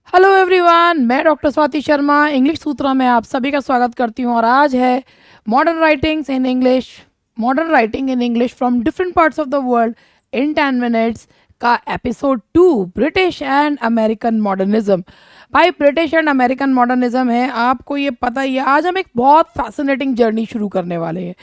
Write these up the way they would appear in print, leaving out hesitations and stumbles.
Hello everyone, मैं doctor Swati Sharma English सूत्रा में आप सभी का स्वागत करती हूँ। और आज है modern writing in English from different parts of the world in 10 minutes का episode 2, British and American modernism. भाई, ब्रिटिश एंड अमेरिकन मॉडर्निज्म है, आपको ये पता ही है। आज हम एक बहुत फैसिनेटिंग जर्नी शुरू करने वाले हैं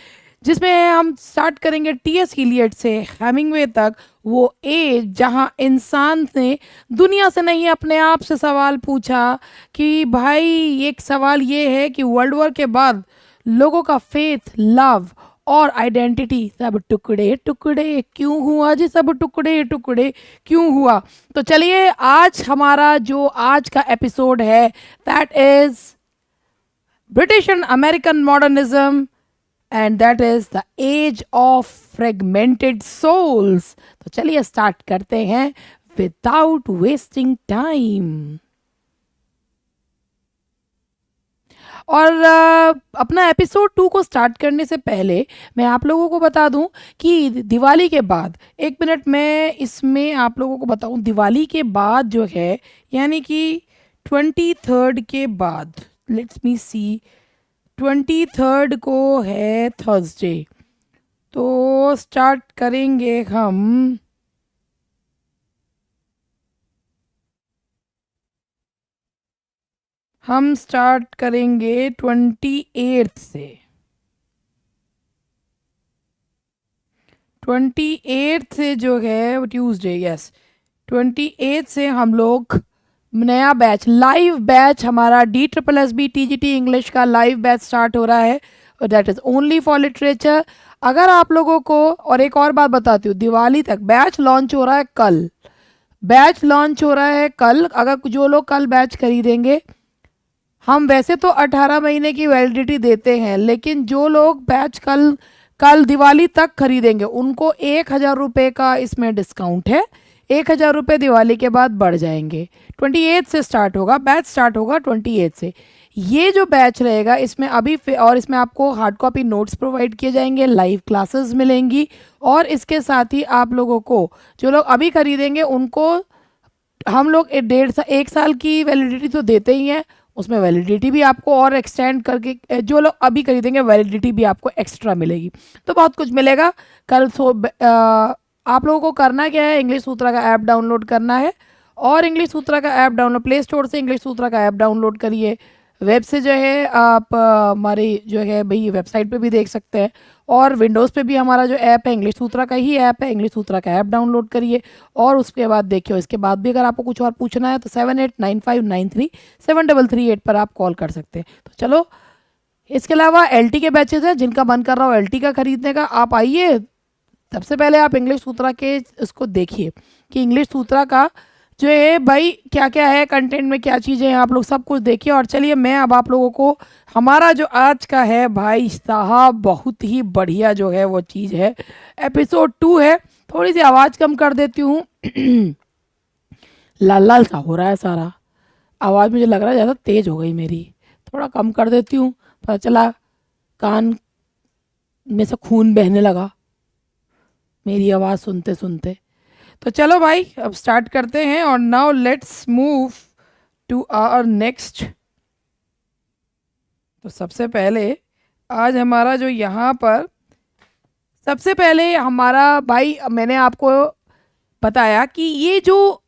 जिसमें हम स्टार्ट करेंगे टी.एस. इलियट से हेमिंग्वे तक, वो एज जहाँ इंसान ने दुनिया से नहीं अपने आप से सवाल पूछा कि भाई, एक सवाल ये है कि वर्ल्ड वॉर के बाद लोगों का फेथ, लव और आइडेंटिटी सब टुकड़े टुकड़े क्यों हुआ जी, सब टुकड़े टुकड़े क्यों हुआ। तो चलिए, आज हमारा जो आज का एपिसोड है that is British and American modernism, and that is the age of fragmented souls. तो चलिए स्टार्ट करते हैं विदाउट वेस्टिंग टाइम। और अपना एपिसोड 2 को स्टार्ट करने से पहले मैं आप लोगों को बता दूं कि दिवाली के बाद, एक मिनट में इसमें आप लोगों को बताऊं, दिवाली के बाद जो है, यानी कि 23rd के बाद, लेट्स मी सी, 23rd को है थर्सडे, तो स्टार्ट करेंगे हम स्टार्ट करेंगे 28th से। 28th से जो है ट्यूसडे, यस, 28th से हम लोग नया बैच, लाइव बैच, हमारा DSSB-TGT इंग्लिश का लाइव बैच स्टार्ट हो रहा है, और that is only for literature. अगर आप लोगों को, और एक और बात बताती हूँ, दिवाली तक बैच लॉन्च हो रहा है कल। बैच लॉन्च हो रहा है कल। अगर जो लोग कल बैच खरीदेंगे, हम वैसे तो 18 महीने की वैलिडिटी देते हैं, लेकिन जो लोग बैच कल कल दिवाली तक खरीदेंगे उनको 1,000 रुपये का इसमें डिस्काउंट है। 1,000 रुपये दिवाली के बाद बढ़ जाएंगे। 28 से स्टार्ट होगा बैच, स्टार्ट होगा 28 से। ये जो बैच रहेगा इसमें और इसमें आपको हार्ड कॉपी नोट्स प्रोवाइड किए जाएंगे, लाइव क्लासेस मिलेंगी, और इसके साथ ही आप लोगों को, जो लोग अभी खरीदेंगे उनको हम लोग 1.5 साल की वैलिडिटी तो देते ही हैं, उसमें वैलिडिटी भी आपको और एक्सटेंड करके, जो लोग अभी खरीदेंगे वैलिडिटी भी आपको एक्स्ट्रा मिलेगी। तो बहुत कुछ मिलेगा कल। आप लोगों को करना क्या है, इंग्लिश सूत्रा का ऐप डाउनलोड करना है, और इंग्लिश सूत्रा का ऐप डाउनलोड, प्ले स्टोर से इंग्लिश सूत्रा का ऐप डाउनलोड करिए। वेब से जो है आप हमारी जो है भाई वेबसाइट पे भी देख सकते हैं, और विंडोज़ पे भी हमारा जो ऐप है इंग्लिश सूत्रा का ही ऐप है, इंग्लिश सूत्रा का ऐप डाउनलोड करिए। और उसके बाद देखिए, इसके बाद भी अगर आपको कुछ और पूछना है तो 7895937338 पर आप कॉल कर सकते हैं। तो चलो, इसके अलावा LT के बैचेस हैं, जिनका मन कर रहा हो LT का खरीदने का, आप आइए। सबसे पहले आप इंग्लिश सूत्रा के इसको देखिए कि इंग्लिश सूत्रा का जो है भाई क्या क्या है, कंटेंट में क्या चीज़ें हैं, आप लोग सब कुछ देखिए। और चलिए, मैं अब आप लोगों को हमारा जो आज का है भाई साहब, बहुत ही बढ़िया जो है वो चीज़ है, एपिसोड 2 है। थोड़ी सी आवाज़ कम कर देती हूँ लाल लाल सा हो रहा है सारा, आवाज़ मुझे लग रहा है ज़्यादा तेज़ हो गई मेरी, थोड़ा कम कर देती हूँ। पता चला कान में से खून बहने लगा मेरी आवाज़ सुनते सुनते। तो चलो भाई, अब स्टार्ट करते हैं। और now let's move to our next. तो सबसे पहले आज हमारा जो यहाँ पर, सबसे पहले हमारा भाई, मैंने आपको बताया कि ये जो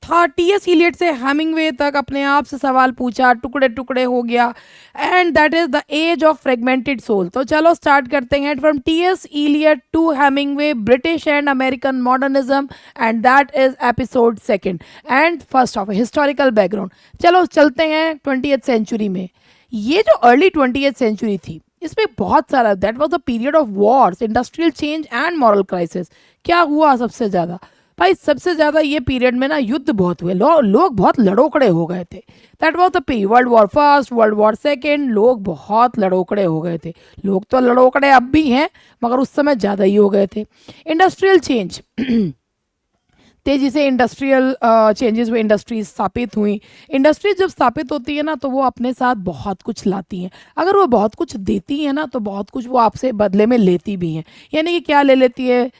था टी.एस. इलियट से हेमिंग्वे तक अपने आप से सवाल पूछा, टुकड़े टुकड़े हो गया, and that is the age of fragmented soul. तो चलो स्टार्ट करते हैं, from T S. Eliot to Hemingway, British and American modernism, and that is episode 2 and first of historical background. चलो चलते हैं 20th सेंचुरी में। ये जो अर्ली 20th सेंचुरी थी, इसमें बहुत सारा, that was the period of Wars, industrial change and moral crisis. क्या हुआ सबसे ज़्यादा भाई, सबसे ज़्यादा ये पीरियड में ना युद्ध बहुत हुए, लोग बहुत लड़ोकड़े हो गए थे। That was the period, world war first, world war second, लोग बहुत लड़ोकड़े हो गए थे। लोग तो लड़ोकड़े अब भी हैं, मगर उस समय ज़्यादा ही हो गए थे। इंडस्ट्रियल चेंज तेज़ी से इंडस्ट्रियल चेंजेस हुए, इंडस्ट्रीज स्थापित हुई। इंडस्ट्रीज जब स्थापित होती है ना, तो वो अपने साथ बहुत कुछ लाती हैं। अगर वो बहुत कुछ देती हैं ना, तो बहुत कुछ वो आपसे बदले में लेती भी हैं। यानी कि क्या ले लेती है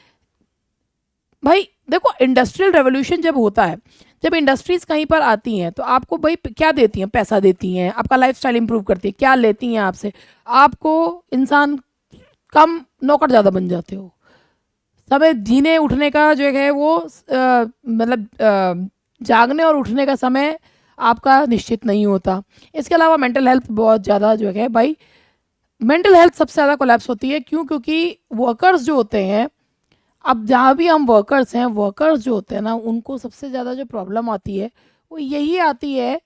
भाई, देखो, इंडस्ट्रियल रेवोल्यूशन जब होता है, जब इंडस्ट्रीज़ कहीं पर आती हैं तो आपको भाई क्या देती हैं? पैसा देती हैं, आपका लाइफस्टाइल इंप्रूव करती है, क्या लेती हैं आपसे? आपको इंसान कम नौकर ज़्यादा बन जाते हो। समय जीने उठने का जो है वो मतलब जागने और उठने का समय आपका निश्चित नहीं होता। इसके अलावा मेंटल हेल्थ बहुत ज़्यादा जो है भाई, मेंटल हेल्थ सबसे ज़्यादा कोलैप्स होती है। क्यों? क्योंकि वर्कर्स जो होते हैं, अब जहाँ भी हम वर्कर्स हैं, वर्कर्स जो होते हैं ना, उनको सबसे ज़्यादा जो प्रॉब्लम आती है वो यही आती है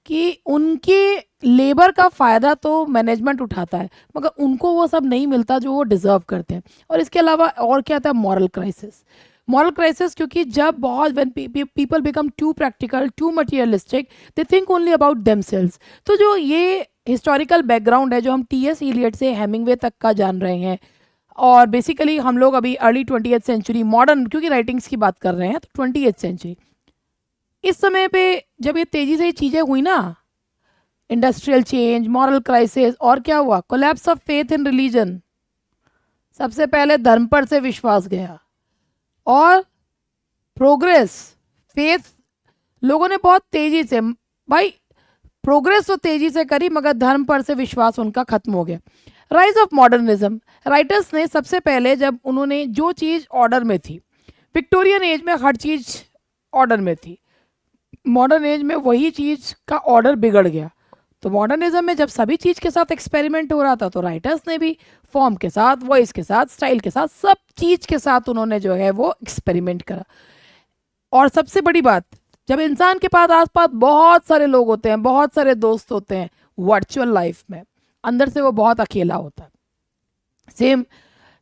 कि उनके लेबर का फ़ायदा तो मैनेजमेंट उठाता है, मगर उनको वो सब नहीं मिलता जो वो डिज़र्व करते हैं। और इसके अलावा और क्या आता है? Moral crisis. मॉरल क्राइसिस, क्योंकि जब बहुत when people become too practical, too materialistic, they think only about themselves. तो जो ये हिस्टोरिकल बैकग्राउंड है जो हम टी.एस. इलियट से हेमिंगवे तक का जान रहे हैं, और बेसिकली हम लोग अभी अर्ली 20th सेंचुरी मॉडर्न, क्योंकि राइटिंग्स की बात कर रहे हैं, तो 20th सेंचुरी इस समय पे जब ये तेज़ी से ये चीज़ें हुई ना, इंडस्ट्रियल चेंज, मॉरल क्राइसिस, और क्या हुआ? Collapse of faith in religion. सबसे पहले धर्म पर से विश्वास गया, और प्रोग्रेस, फेथ, लोगों ने बहुत तेजी से भाई प्रोग्रेस तो तेजी से करी, मगर धर्म पर से विश्वास उनका खत्म हो गया। राइज ऑफ मॉडर्निज्म, राइटर्स ने सबसे पहले जब उन्होंने जो चीज़ ऑर्डर में थी, विक्टोरियन एज में हर चीज़ ऑर्डर में थी, मॉडर्न एज में वही चीज़ का ऑर्डर बिगड़ गया। तो मॉडर्निज्म में जब सभी चीज़ के साथ एक्सपेरिमेंट हो रहा था, तो राइटर्स ने भी फॉर्म के साथ, वॉइस के साथ, स्टाइल के साथ, सब चीज़ के साथ उन्होंने जो है वो एक्सपेरिमेंट करा। और सबसे बड़ी बात, जब इंसान के पास आसपास बहुत सारे लोग होते हैं, बहुत सारे दोस्त होते हैं वर्चुअल लाइफ में, अंदर से वो बहुत अकेला होता है। सेम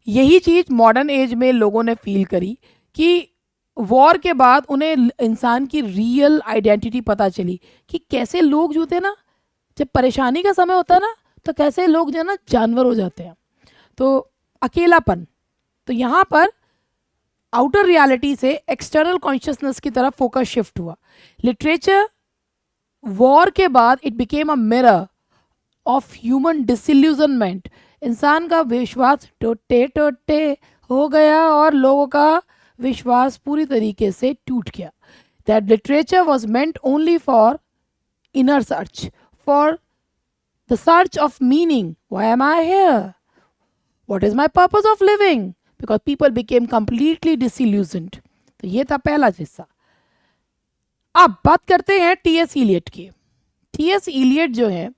यही चीज़ मॉडर्न एज में लोगों ने फील करी कि वॉर के बाद उन्हें इंसान की रियल आइडेंटिटी पता चली कि कैसे लोग जो थे ना, जब परेशानी का समय होता है ना, तो कैसे लोग जो है ना जानवर हो जाते हैं। तो अकेलापन, तो यहाँ पर आउटर रियलिटी से एक्सटर्नल कॉन्शियसनेस की तरफ फोकस शिफ्ट हुआ। लिटरेचर वॉर के बाद it became a mirror of human disillusionment. इंसान का विश्वास टूटे टूटे हो गया और लोगों का विश्वास पूरी तरीके से टूट गया। That literature was meant only for inner search, for the search of meaning. Why am I hear? What is my purpose of living? Because people became completely disillusioned. तो ये था पहला हिस्सा। अब बात करते हैं टी.एस. इलियट की। टी.एस. इलियट जो है,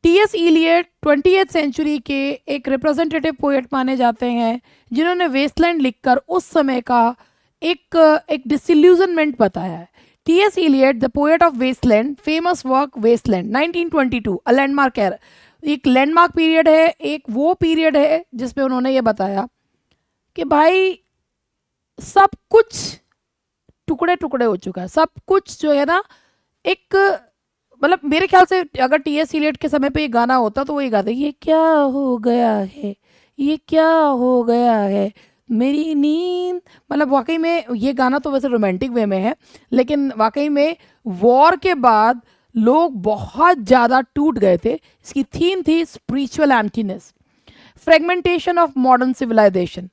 टी.एस. इलियट 20th सेंचुरी के एक रिप्रेजेंटेटिव पोएट माने जाते हैं, जिन्होंने वेस्टलैंड लिखकर उस समय का एक डिसइल्यूजनमेंट बताया है। T S. Eliot, the poet of wasteland, famous work wasteland 1922, a landmark है, एक लैंडमार्क पीरियड है, एक वो पीरियड है जिसमें उन्होंने ये बताया कि भाई सब कुछ टुकड़े टुकड़े हो चुका है, सब कुछ जो है ना, एक मतलब मेरे ख्याल से अगर टी.एस. इलियट के समय पे ये गाना होता तो वो ये गाते, ये क्या हो गया है, ये क्या हो गया है मेरी नींद। मतलब वाकई में ये गाना तो वैसे रोमांटिक वे में है, लेकिन वाकई में वॉर के बाद लोग बहुत ज़्यादा टूट गए थे। इसकी थीम थी spiritual emptiness, fragmentation of modern civilization.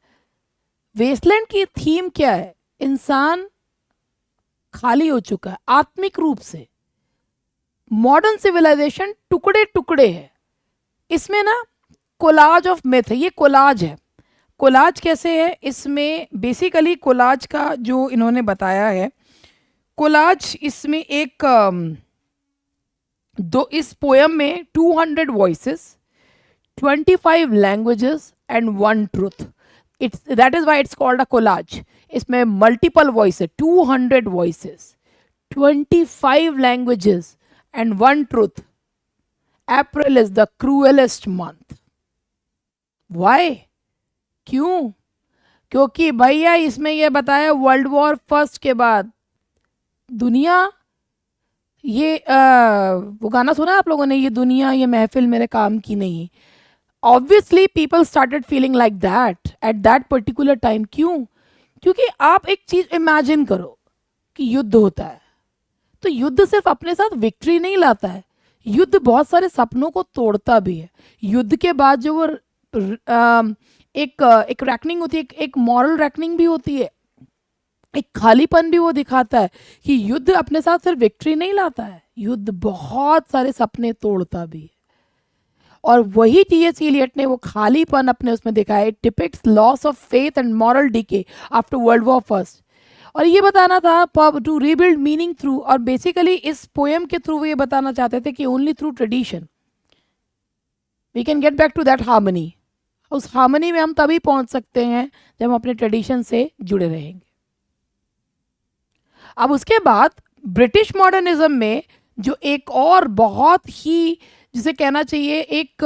Wasteland की थीम क्या है? इंसान खाली हो चुका है आत्मिक रूप से, मॉडर्न सिविलाइजेशन टुकड़े टुकड़े है। इसमें ना कोलाज ऑफ मिथ है, ये कोलाज है। कोलाज कैसे है? इसमें बेसिकली कोलाज का जो इन्होंने बताया है, कोलाज इसमें एक दो, इस पोएम में 200 voices, 25 languages and one truth. It's that is why it's called a collage. इसमें मल्टीपल वॉइस है, 200 voices, 25 languages and one truth. April is the cruellest month. Why? क्यों? क्योंकि भैया इसमें यह बताया वर्ल्ड वॉर फर्स्ट के बाद दुनिया, ये वो गाना सुना आप लोगों ने, ये दुनिया ये महफिल मेरे काम की नहीं। Obviously people started feeling like that at that particular time. क्यों? क्योंकि आप एक चीज इमेजिन करो कि युद्ध होता है, तो युद्ध सिर्फ अपने साथ विक्ट्री नहीं लाता है, युद्ध बहुत सारे सपनों को तोड़ता भी है। युद्ध के बाद जो वो एक रैकनिंग होती है, एक मॉरल रैकनिंग भी होती है। एक खालीपन भी वो दिखाता है कि युद्ध अपने साथ सिर्फ विक्ट्री नहीं लाता है, युद्ध बहुत सारे सपने तोड़ता भी है। और वही टी.एस. एलियट ने वो खालीपन अपने उसमें दिखाया। It depicts loss of faith and moral decay after world war first. और ये बताना था टू रीबिल्ड मीनिंग थ्रू, और बेसिकली इस पोएम के थ्रू वो ये बताना चाहते थे कि only through tradition we can get back to that harmony. उस हार्मनी में हम तभी पहुंच सकते हैं जब हम अपने ट्रेडिशन से जुड़े रहेंगे। अब उसके बाद ब्रिटिश मॉडर्निज्म में जो एक और बहुत ही, जिसे कहना चाहिए एक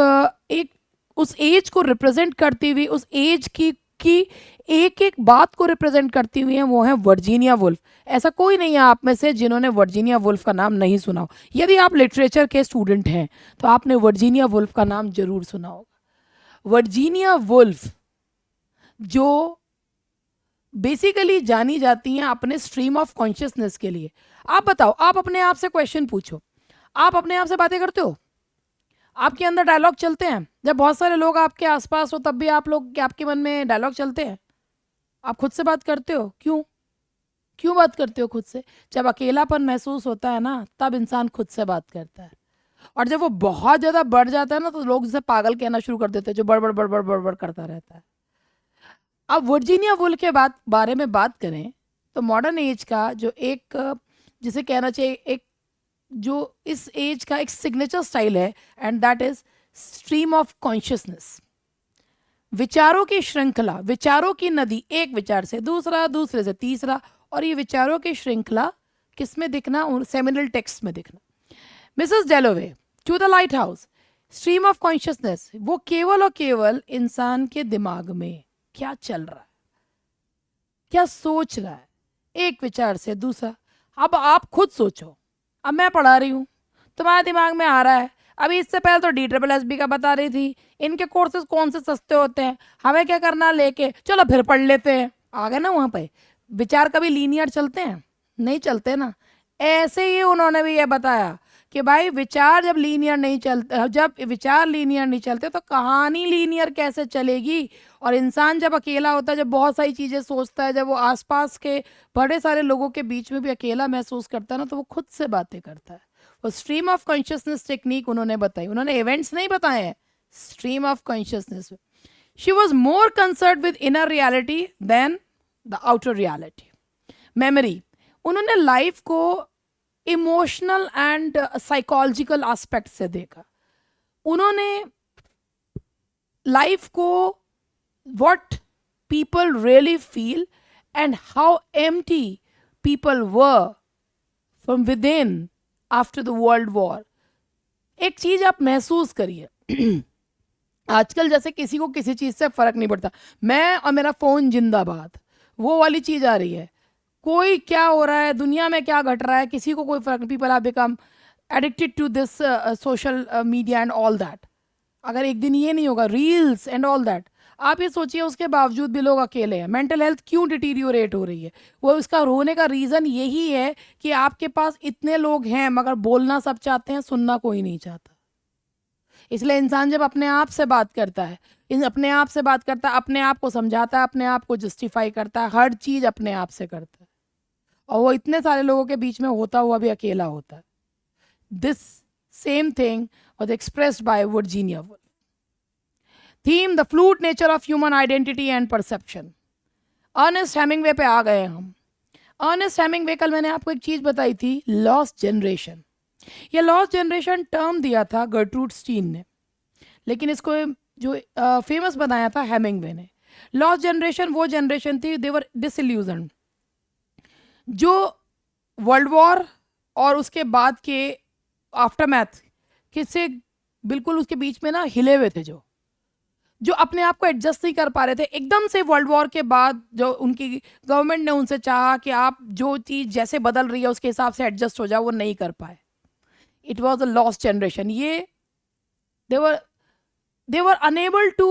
उस एज को रिप्रेजेंट करती हुई, उस एज की एक एक बात को रिप्रेजेंट करती हुई है, वो है वर्जीनिया वुल्फ। ऐसा कोई नहीं है आप में से जिन्होंने वर्जीनिया वुल्फ का नाम नहीं सुना हो। यदि आप लिटरेचर के स्टूडेंट हैं तो आपने वर्जीनिया वुल्फ का नाम जरूर सुना होगा। वर्जीनिया वुल्फ जो बेसिकली जानी जाती हैं अपने स्ट्रीम ऑफ कॉन्शियसनेस के लिए। आप बताओ, आप अपने आप से क्वेश्चन पूछो, आप अपने आप से बातें करते हो? आपके अंदर डायलॉग चलते हैं? जब बहुत सारे लोग आपके आसपास हो तब भी आप लोग, आपके मन में डायलॉग चलते हैं? आप खुद से बात करते हो? क्यों क्यों बात करते हो खुद से? जब अकेलापन महसूस होता है ना, तब इंसान खुद से बात करता है। और जब वो बहुत ज़्यादा बढ़ जाता है ना, तो लोग जिसे पागल कहना शुरू कर देते हैं, जो बड़बड़ बड़बड़ बड़बड़ करता रहता है। अब वर्जीनिया वुल्फ के बारे में बात करें तो मॉडर्न एज का जो एक, जिसे कहना चाहिए एक, जो इस एज का एक सिग्नेचर स्टाइल है, and that is stream of consciousness. विचारों की श्रृंखला, विचारों की नदी, एक विचार से दूसरा, दूसरे से तीसरा, और ये विचारों की श्रृंखला किस में दिखना? सेमिनल टेक्स्ट में दिखना। Mrs Dalloway, to the lighthouse, stream of consciousness, वो केवल और केवल इंसान के दिमाग में क्या चल रहा है, क्या सोच रहा है, एक विचार से दूसरा। अब आप खुद सोचो, अब मैं पढ़ा रही हूँ, तुम्हारे दिमाग में आ रहा है, अभी इससे पहले तो DSSB का बता रही थी, इनके कोर्सेज कौन से सस्ते होते हैं, हमें क्या करना लेके, चलो फिर पढ़ लेते हैं। आ गए ना वहाँ पे। विचार कभी लीनियर चलते हैं? नहीं चलते ना। ऐसे ही उन्होंने भी ये बताया कि भाई विचार जब लीनियर नहीं चलते, जब विचार लीनियर नहीं चलते तो कहानी लीनियर कैसे चलेगी? और इंसान जब अकेला होता है, जब बहुत सारी चीज़ें सोचता है, जब वो आसपास के बड़े सारे लोगों के बीच में भी अकेला महसूस करता है ना, तो वो खुद से बातें करता है। वो स्ट्रीम ऑफ कॉन्शियसनेस टेक्निक उन्होंने बताई। उन्होंने इवेंट्स नहीं बताए हैं, stream of consciousness. She was more concern with inner reality than the outer reality. Memory, उन्होंने लाइफ को इमोशनल एंड साइकोलॉजिकल एस्पेक्ट से देखा। उन्होंने लाइफ को what people really feel and how empty people were from within after the world war. एक चीज आप महसूस करिए, आजकल जैसे किसी को किसी चीज से फर्क नहीं पड़ता, मैं और मेरा फोन जिंदाबाद, वो वाली चीज आ रही है। कोई क्या हो रहा है दुनिया में, क्या घट रहा है, किसी को कोई फर्क नहीं। People have become addicted to this social media and all that. अगर एक दिन ये नहीं होगा, रील्स एंड ऑल दैट, आप ये सोचिए उसके बावजूद भी लोग अकेले हैं। मेंटल हेल्थ क्यों डिटीरियोरेट हो रही है? वो उसका रोने का रीज़न यही है कि आपके पास इतने लोग हैं मगर बोलना सब चाहते हैं, सुनना कोई नहीं चाहता। इसलिए इंसान जब अपने आप से बात करता है, अपने आप से बात करता है, अपने आप को समझाता है, अपने आप को जस्टिफाई करता है, हर चीज़ अपने आप से करता है, और वो इतने सारे लोगों के बीच में होता हुआ भी अकेला होता है। This same thing was expressed by Virginia Woolf. Theme, the fluid nature of human identity and perception. Ernest Hemingway पे आ गए हम। अर्नेस्ट हेमिंग्वे, कल मैंने आपको एक चीज़ बताई थी, लॉस्ट जनरेशन। ये लॉस्ट जनरेशन टर्म दिया था गर्ट्रूड स्टीन ने, लेकिन इसको जो फेमस बनाया था हेमिंग्वे ने। लॉस्ट जनरेशन वो जनरेशन थी, दे वर डिसइल्यूजन्ड, जो वर्ल्ड वॉर और उसके बाद के आफ्टरमैथ किससे बिल्कुल उसके बीच में ना हिले हुए थे, जो अपने आप को एडजस्ट नहीं कर पा रहे थे। एकदम से वर्ल्ड वॉर के बाद जो उनकी गवर्नमेंट ने उनसे चाहा कि आप जो चीज़ जैसे बदल रही है उसके हिसाब से एडजस्ट हो जाओ, वो नहीं कर पाए। It was a lost generation. ये they were unable to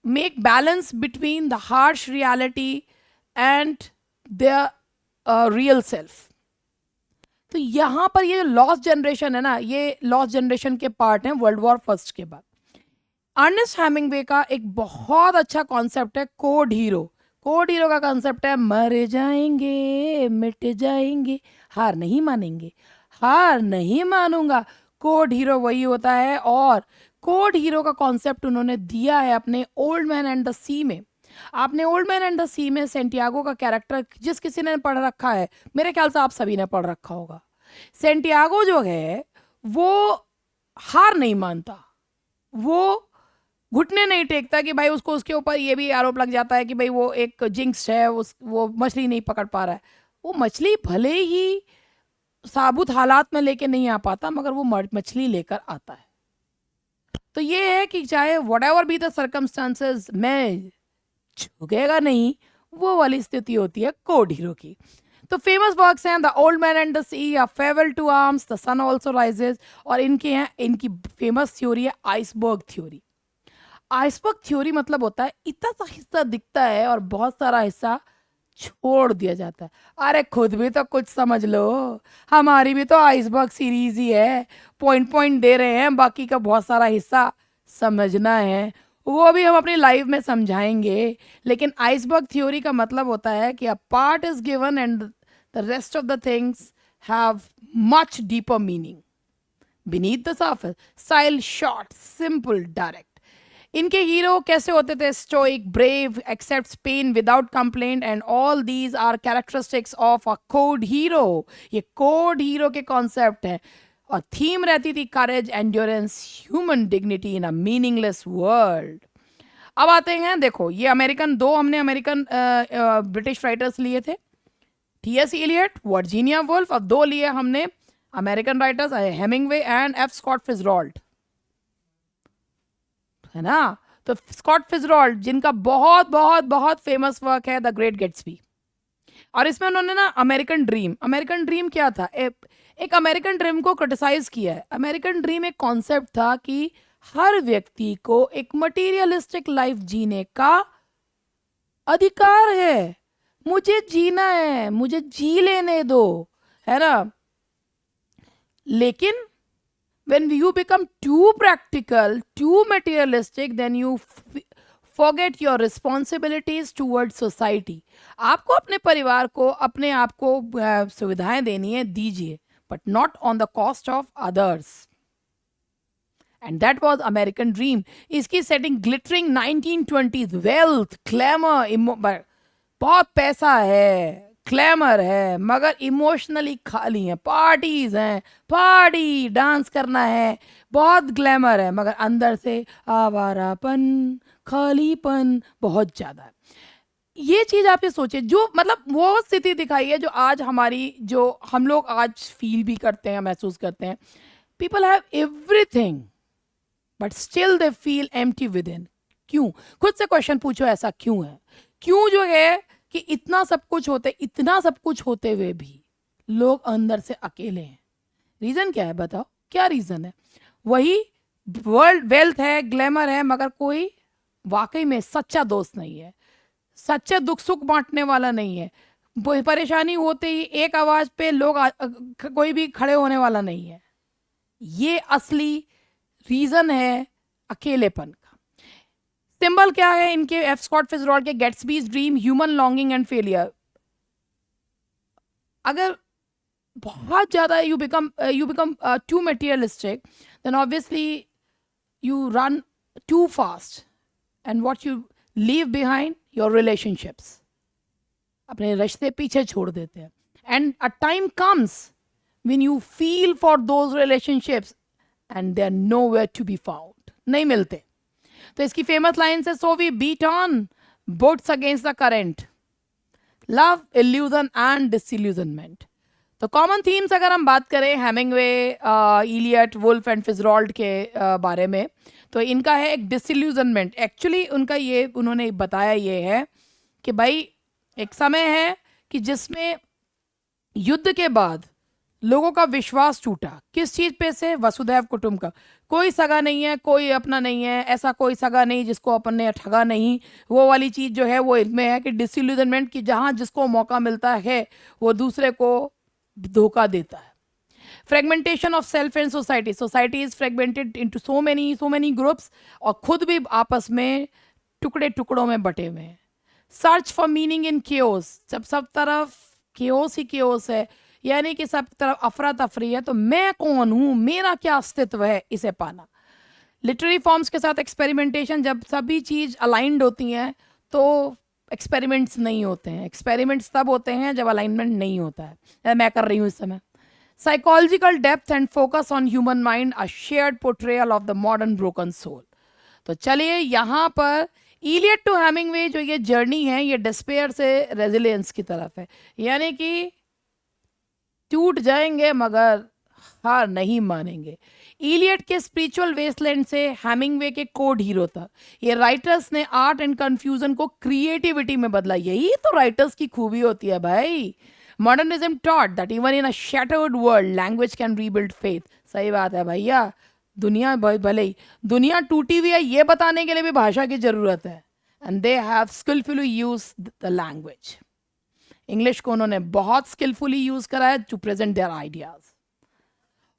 make balance between the harsh reality and their real self. तो यहाँ पर ये लॉस्ट जनरेशन है ना, ये लॉस्ट जनरेशन के पार्ट हैं वर्ल्ड वॉर फर्स्ट के बाद। अर्नेस्ट हेमिंग्वे का एक बहुत अच्छा कॉन्सेप्ट है कोड हीरो। कोड हीरो का कॉन्सेप्ट है मर जाएंगे मिट जाएंगे, हार नहीं मानेंगे, हार नहीं मानूंगा। कोड हीरो वही होता है। और कोड हीरो का कॉन्सेप्ट उन्होंने दिया है अपने ओल्ड मैन एंड द सी में। आपने ओल्ड मैन एंड द सी में सेंटियागो का कैरेक्टर जिस किसी ने पढ़ रखा है, मेरे ख्याल से आप सभी ने पढ़ रखा होगा, सेंटियागो जो है वो हार नहीं मानता, वो घुटने नहीं टेकता कि भाई उसको उसके ऊपर ये भी आरोप लग जाता है कि भाई वो एक जिंक्स है, वो मछली नहीं पकड़ पा रहा है। वो मछली भले ही साबुत हालात में लेके नहीं आ पाता, मगर वो मछली लेकर आता है। तो ये है कि चाहे what ever be the circumstances, मैं झुकेगा नहीं, वो वाली स्थिति होती है कोड हीरो की। तो फेमस वर्क्स हैं the old man and the sea, a farewell to arms, the sun also rises, और इनकी फेमस थ्योरी है आइसबर्ग थ्योरी। आइसबर्ग थ्योरी मतलब होता है इतना सा हिस्सा दिखता है और बहुत सारा हिस्सा छोड़ दिया जाता है। अरे खुद भी तो कुछ समझ लो, हमारी भी तो आइसबर्ग सीरीज ही है, पॉइंट पॉइंट दे रहे हैं, बाकी का बहुत सारा हिस्सा समझना है, वो भी हम अपनी लाइफ में समझाएंगे। लेकिन आइसबर्ग थ्योरी का मतलब होता है कि a part is given and the rest of the things have much deeper meaning beneath the surface. Style short, simple, direct. इनके हीरो कैसे होते थे? Stoic, brave, accepts pain without complaint, and all these are characteristics of a code hero. ये code hero के concept है। और theme रहती थी courage, endurance, human dignity in a meaningless world. अब आते हैं, देखो ये अमेरिकन, दो हमने अमेरिकन ब्रिटिश राइटर्स लिए थे, टी.एस. इलियट, वर्जीनिया वुल्फ, और दो लिए हमने American writers Hemingway and F Scott Fitzgerald, है ना। तो स्कॉट फिtzgerald जिनका बहुत बहुत बहुत फेमस वर्क है द ग्रेट गेट्सबी, और इसमें उन्होंने ना अमेरिकन ड्रीम क्या था, एक अमेरिकन ड्रीम को क्रिटिसाइज किया है। अमेरिकन ड्रीम एक कॉन्सेप्ट था कि हर व्यक्ति को एक मटीरियलिस्टिक लाइफ जीने का अधिकार है, मुझे जीना है, मुझे जी लेने दो, है ना। लेकिन when you become too practical, too materialistic, then you forget your responsibilities towards society. आपको अपने परिवार को, अपने आप को सुविधाएं देनी है, दीजिए, but not on the cost of others. And that was American Dream. इसकी setting glittering 1920s, wealth, glamour, बहुत पैसा है, ग्लैमर है, मगर इमोशनली खाली है, पार्टीज हैं, पार्टी डांस करना है, बहुत ग्लैमर है, मगर अंदर से आवारापन, खालीपन बहुत ज़्यादा है। ये चीज़ आप ये सोचिए, जो मतलब वो स्थिति दिखाई है जो आज हमारी, जो हम लोग आज फील भी करते हैं, महसूस करते हैं। People have everything but still they feel empty with in. क्यों? खुद से क्वेश्चन पूछो, ऐसा क्यों है? क्यों जो है कि इतना सब कुछ होते हुए भी लोग अंदर से अकेले हैं? रीजन क्या है? बताओ, क्या रीजन है? वही वर्ल्ड, वेल्थ है, ग्लैमर है, मगर कोई वाकई में सच्चा दोस्त नहीं है, सच्चे दुख सुख बांटने वाला नहीं है। परेशानी होते ही एक आवाज पे लोग कोई भी खड़े होने वाला नहीं है। ये असली रीजन है अकेलेपन का। सिंबल क्या है इनके, एफ स्कॉट फिtzgerald के Gatsby's dream, human longing and failure. अगर बहुत ज्यादा you become too materialistic, then obviously you run too fast, and what you leave behind, your relationships, अपने रिश्ते पीछे छोड़ देते हैं। And a time comes when you feel for those relationships and they are nowhere to be found, नहीं मिलते। तो इसकी फेमस लाइन से, so we beat on boats against the current, love, illusion and disillusionment. तो common themes अगर हम बात करें हेमिंगवे, इलियट, वुल्फ एंड फिtzgerald के बारे में, तो इनका है एक डिसइल्यूजनमेंट। एक्चुअली उनका ये, उन्होंने बताया ये है कि भाई एक समय है कि जिसमें युद्ध के बाद लोगों का विश्वास टूटा। किस चीज़ पे से? वसुधैव कुटुंब का, कोई सगा नहीं है, कोई अपना नहीं है, ऐसा कोई सगा नहीं जिसको अपन ने ठगा नहीं, वो वाली चीज़ जो है वो इनमें है कि डिसइल्यूजनमेंट, की जहाँ जिसको मौका मिलता है वो दूसरे को धोखा देता है। Fragmentation of self and society, society is fragmented into so many groups, और खुद भी आपस में टुकड़े टुकड़ों में बटे हुए हैं। Search for meaning in chaos, जब सब तरफ केओस ही केओस है, यानी कि सब तरफ अफरा तफरी है, तो मैं कौन हूँ, मेरा क्या अस्तित्व है, इसे पाना। लिटरेरी फॉर्म्स के साथ एक्सपेरिमेंटेशन, जब सभी चीज़ अलाइंड होती हैं तो एक्सपेरिमेंट्स नहीं होते हैं। एक्सपेरिमेंट्स तब होते हैं जब अलाइनमेंट नहीं होता है, जैसे मैं कर रही हूँ इस समय। Psychological depth and focus on human mind, a shared portrayal of the modern broken soul. तो चलिए यहाँ पर इलियड टू हेमिंगवे जो ये जर्नी है, ये डिस्पेयर से रेजिलियंस की तरफ है, यानी कि टूट जाएंगे मगर हार नहीं मानेंगे। इलियड के स्पिरिचुअल वेस्टलैंड से हेमिंगवे के कोड हीरो था। ये राइटर्स ने आर्ट एंड कंफ्यूजन को क्रिएटिविटी में बदला। यही तो राइटर्स की खूबी होती है भाई। Modernism taught that even in a shattered world language can rebuild faith. सही बात है भैया, दुनिया भले ही दुनिया टूटी हुई है ये बताने के लिए भी भाषा की जरूरत है। And they have skilfully use the language. English को उन्होंने बहुत स्किलफुली यूज करा है टू प्रेजेंट देयर आइडियाज।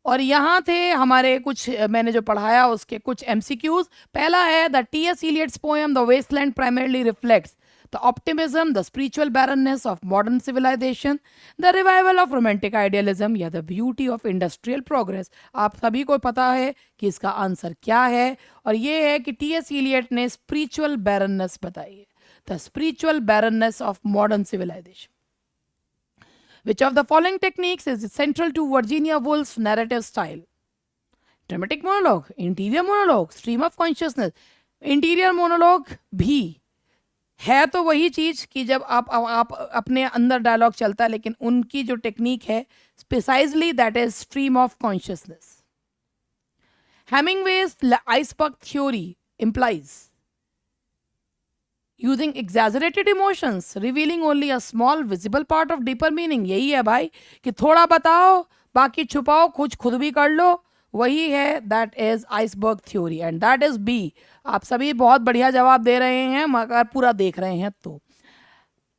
और यहाँ थे हमारे कुछ, मैंने जो पढ़ाया उसके कुछ एमसीक्यूज। पहला है the T S. Eliot's poem the Waste Land primarily reflects the optimism, the spiritual barrenness of modern civilisation, the revival of romantic idealism या the beauty of industrial progress. आप सभी को पता है कि इसका आंसर क्या है, और ये है कि टी.एस. इलियट ने स्पिरिचुअल बैरननेस बताई है, the spiritual barrenness of modern civilization. Which of the following techniques is central to Virginia Woolf's narrative style? Dramatic monologue, interior monologue, stream of consciousness. Interior monologue भी है तो वही चीज कि जब आप अपने अंदर डायलॉग चलता है, लेकिन उनकी जो टेक्निक है precisely that is stream of consciousness. Hemingway's iceberg theory implies using exaggerated emotions revealing only a small visible part of deeper meaning। यही है भाई कि थोड़ा बताओ बाकी छुपाओ, कुछ खुद भी कर लो, वही है that is iceberg theory and that is b. आप सभी बहुत बढ़िया जवाब दे रहे हैं मगर पूरा देख रहे हैं तो।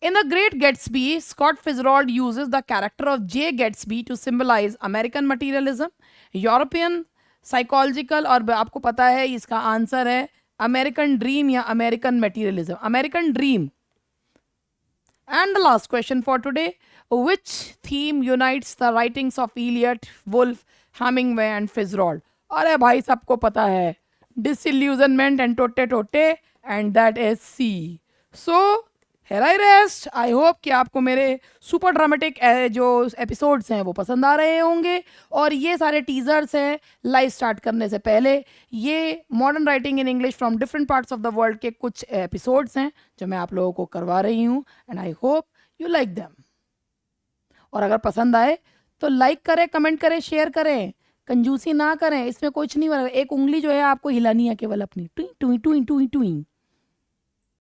In The Great Gatsby, Scott Fitzgerald uses the character of J. Gatsby to symbolize American materialism, European psychological, और आपको पता है इसका आंसर है अमेरिकन ड्रीम या American materialism, American dream. And the last question for today, which theme unites the writings of Eliot, Woolf, Hemingway and Fitzgerald? अरे भाई सबको पता है, डिसइल्यूजनमेंट एंड टोटे टोटे, and that is C. So here I rest। I hope कि आपको मेरे सुपर ड्रामेटिक जो एपिसोड्स हैं वो पसंद आ रहे होंगे, और ये सारे टीजर्स हैं लाइव स्टार्ट करने से पहले। ये modern writing in English from different parts of the world के कुछ एपिसोड्स हैं जो मैं आप लोगों को करवा रही हूँ, and I hope you like them. और अगर पसंद आए तो लाइक करें, कमेंट करें, शेयर करें, कंजूसी ना करें, इसमें कुछ नहीं बना। एक उंगली जो है आपको हिलानी है केवल अपनी, टुई टुई टुई टुई टुई।